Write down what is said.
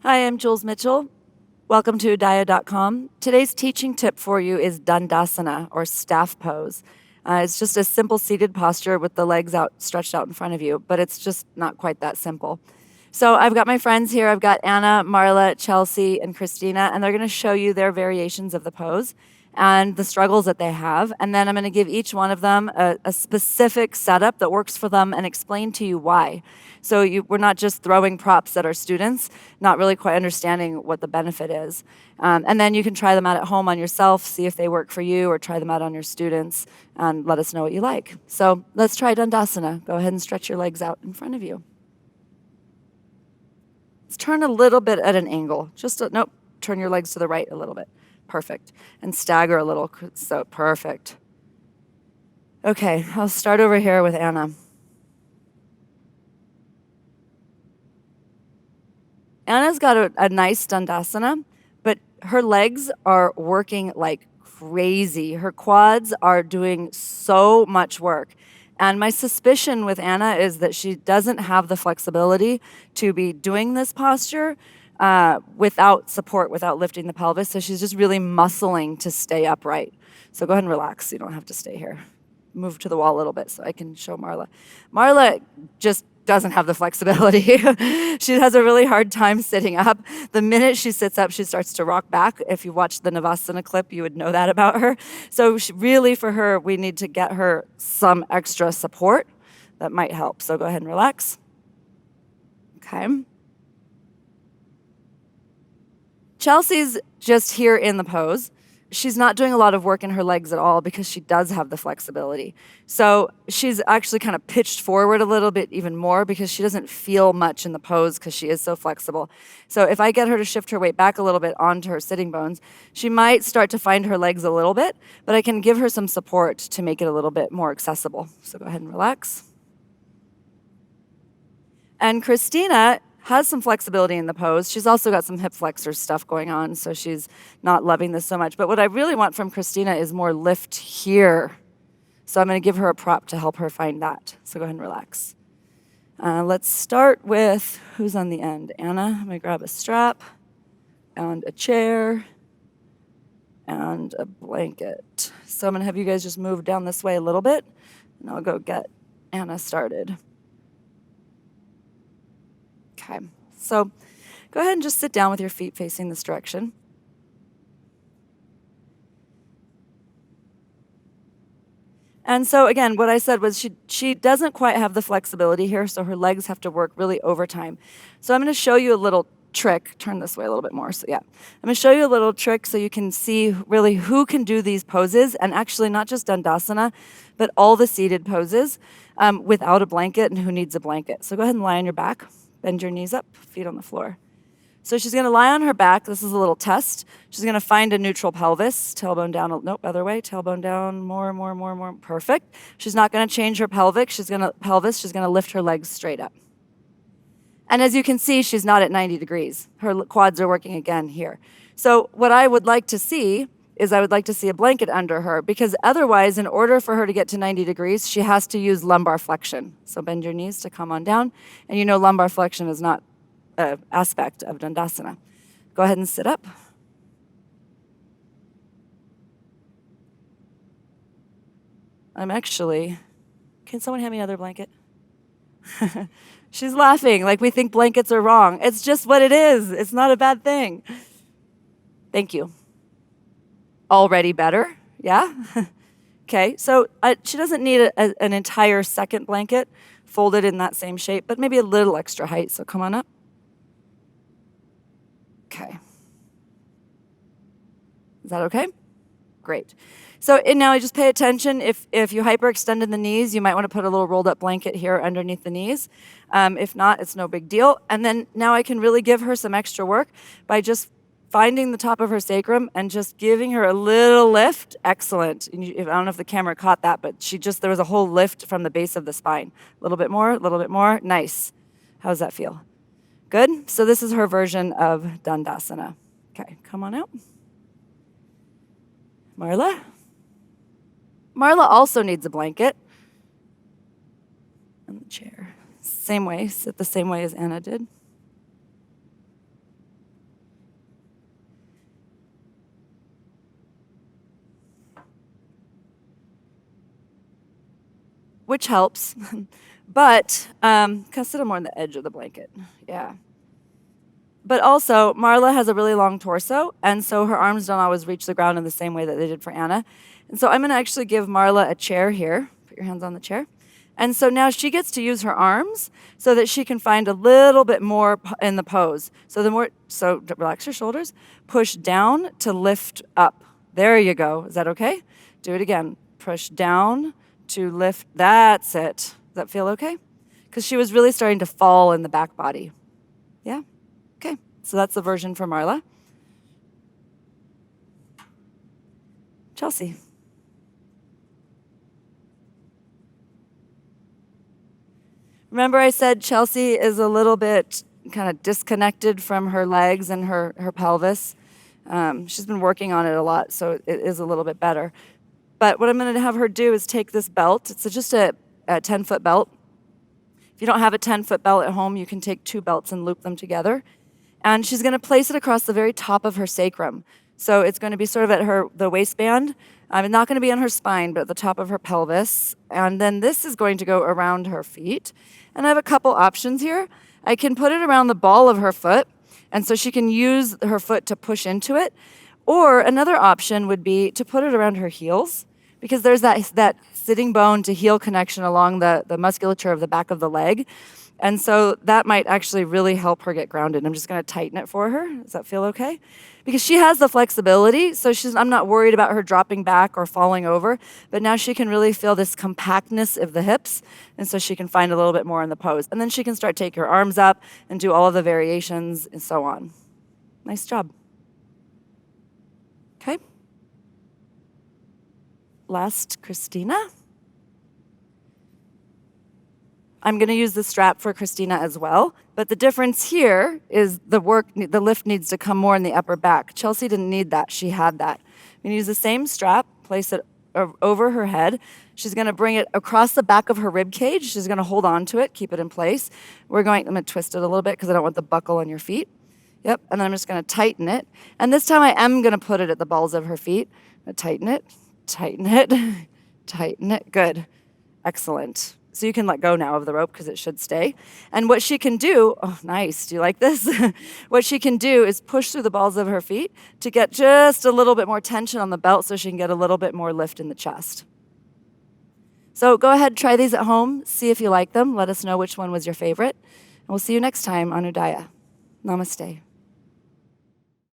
Hi, I'm Jules Mitchell. Welcome to Dia.com. Today's teaching tip for you is Dandasana, or staff pose. It's just a simple seated posture with the legs out, stretched out in front of you, but it's just not quite that simple. So I've got my friends here. I've got Anna, Marla, Chelsea, and Christina, and they're going to show you their variations of the pose and the struggles that they have. And then I'm going to give each one of them a specific setup that works for them and explain to you why. So we're not just throwing props at our students, not really quite understanding what the benefit is. And then you can try them out at home on yourself, see if they work for you, or try them out on your students, and let us know what you like. So let's try Dandasana. Go ahead and stretch your legs out in front of you. Let's turn a little bit at an angle. Nope, turn your legs to the right a little bit. Perfect. And stagger a little. So perfect. Okay, I'll start over here with Anna. Anna's got a nice Dandasana, but her legs are working like crazy. Her quads are doing so much work. And my suspicion with Anna is that she doesn't have the flexibility to be doing this posture without support, without lifting the pelvis. So she's just really muscling to stay upright. So go ahead and relax. You don't have to stay here. Move to the wall a little bit so I can show Marla. Marla just doesn't have the flexibility. She has a really hard time sitting up. The minute she sits up, she starts to rock back. If you watch the Navasana clip, you would know that about her. So really for her, we need to get her some extra support that might help. So go ahead and relax. Okay. Chelsea's just here in the pose. She's not doing a lot of work in her legs at all because she does have the flexibility. So she's actually kind of pitched forward a little bit even more because she doesn't feel much in the pose because she is so flexible. So if I get her to shift her weight back a little bit onto her sitting bones, she might start to find her legs a little bit, but I can give her some support to make it a little bit more accessible. So go ahead and relax. And Christina has some flexibility in the pose. She's also got some hip flexor stuff going on, so she's not loving this so much. But what I really want from Christina is more lift here. So I'm going to give her a prop to help her find that. So go ahead and relax. Let's start with who's on the end. Anna, I'm going to grab a strap and a chair and a blanket. So I'm going to have you guys just move down this way a little bit, and I'll go get Anna started. Okay, so go ahead and just sit down with your feet facing this direction. And so again, what I said was she doesn't quite have the flexibility here, so her legs have to work really overtime. So I'm going to show you a little trick. Turn this way a little bit more. So yeah, I'm going to show you a little trick so you can see really who can do these poses, and actually not just Dandasana, but all the seated poses without a blanket and who needs a blanket. So go ahead and lie on your back. Bend your knees up, feet on the floor. So she's going to lie on her back. This is a little test. She's going to find a neutral pelvis. Tailbone down. Nope, other way. Tailbone down. More. Perfect. She's not going to change her pelvis. She's going to lift her legs straight up. And as you can see, she's not at 90 degrees. Her quads are working again here. So what I would like to see is I would like to see a blanket under her, because otherwise, in order for her to get to 90 degrees, she has to use lumbar flexion. So bend your knees to come on down. And you know lumbar flexion is not an aspect of Dandasana. Go ahead and sit up. Can someone hand me another blanket? She's laughing like we think blankets are wrong. It's just what it is. It's not a bad thing. Thank you. Already better, yeah? Okay, so she doesn't need an entire second blanket folded in that same shape, but maybe a little extra height, so come on up. Okay. Is that okay? Great. So now just pay attention. If you hyperextended the knees, you might want to put a little rolled up blanket here underneath the knees. If not, it's no big deal. And then now I can really give her some extra work by just finding the top of her sacrum and just giving her a little lift. Excellent. I don't know if the camera caught that, but there was a whole lift from the base of the spine. A little bit more. Nice. How does that feel? Good? So this is her version of Dandasana. Okay, come on out. Marla? Marla also needs a blanket. And the chair. Same way, sit the same way as Anna did. which helps. But kind of sit more on the edge of the blanket. Yeah. But also, Marla has a really long torso, and so her arms don't always reach the ground in the same way that they did for Anna. And so I'm going to actually give Marla a chair here. Put your hands on the chair. And so now she gets to use her arms so that she can find a little bit more in the pose. So relax your shoulders, push down to lift up. There you go. Is that okay? Do it again. Push down to lift. That's it. Does that feel okay? Because she was really starting to fall in the back body. Yeah? Okay. So that's the version for Marla. Chelsea. Remember I said Chelsea is a little bit kind of disconnected from her legs and her pelvis. She's been working on it a lot, so it is a little bit better. But what I'm going to have her do is take this belt. It's just a 10-foot belt. If you don't have a 10-foot belt at home, you can take 2 belts and loop them together. And she's going to place it across the very top of her sacrum. So it's going to be sort of at the waistband. It's not going to be on her spine, but at the top of her pelvis. And then this is going to go around her feet. And I have a couple options here. I can put it around the ball of her foot, and so she can use her foot to push into it. Or another option would be to put it around her heels, because there's that sitting bone to heel connection along the musculature of the back of the leg. And so that might actually really help her get grounded. I'm just going to tighten it for her. Does that feel okay? Because she has the flexibility, so I'm not worried about her dropping back or falling over, but now she can really feel this compactness of the hips, and so she can find a little bit more in the pose. And then she can start take her arms up and do all of the variations and so on. Nice job. Okay. Last, Christina. I'm going to use the strap for Christina as well. But the difference here is the lift needs to come more in the upper back. Chelsea didn't need that. She had that. I'm going to use the same strap, place it over her head. She's going to bring it across the back of her rib cage. She's going to hold on to it, keep it in place. I'm going to twist it a little bit because I don't want the buckle on your feet. Yep, and then I'm just going to tighten it. And this time I am going to put it at the balls of her feet. Tighten it, tighten it, tighten it. Good. Excellent. So you can let go now of the rope because it should stay. And what she can do, oh, nice. Do you like this? What she can do is push through the balls of her feet to get just a little bit more tension on the belt so she can get a little bit more lift in the chest. So go ahead, try these at home. See if you like them. Let us know which one was your favorite. And we'll see you next time on Udaya. Namaste.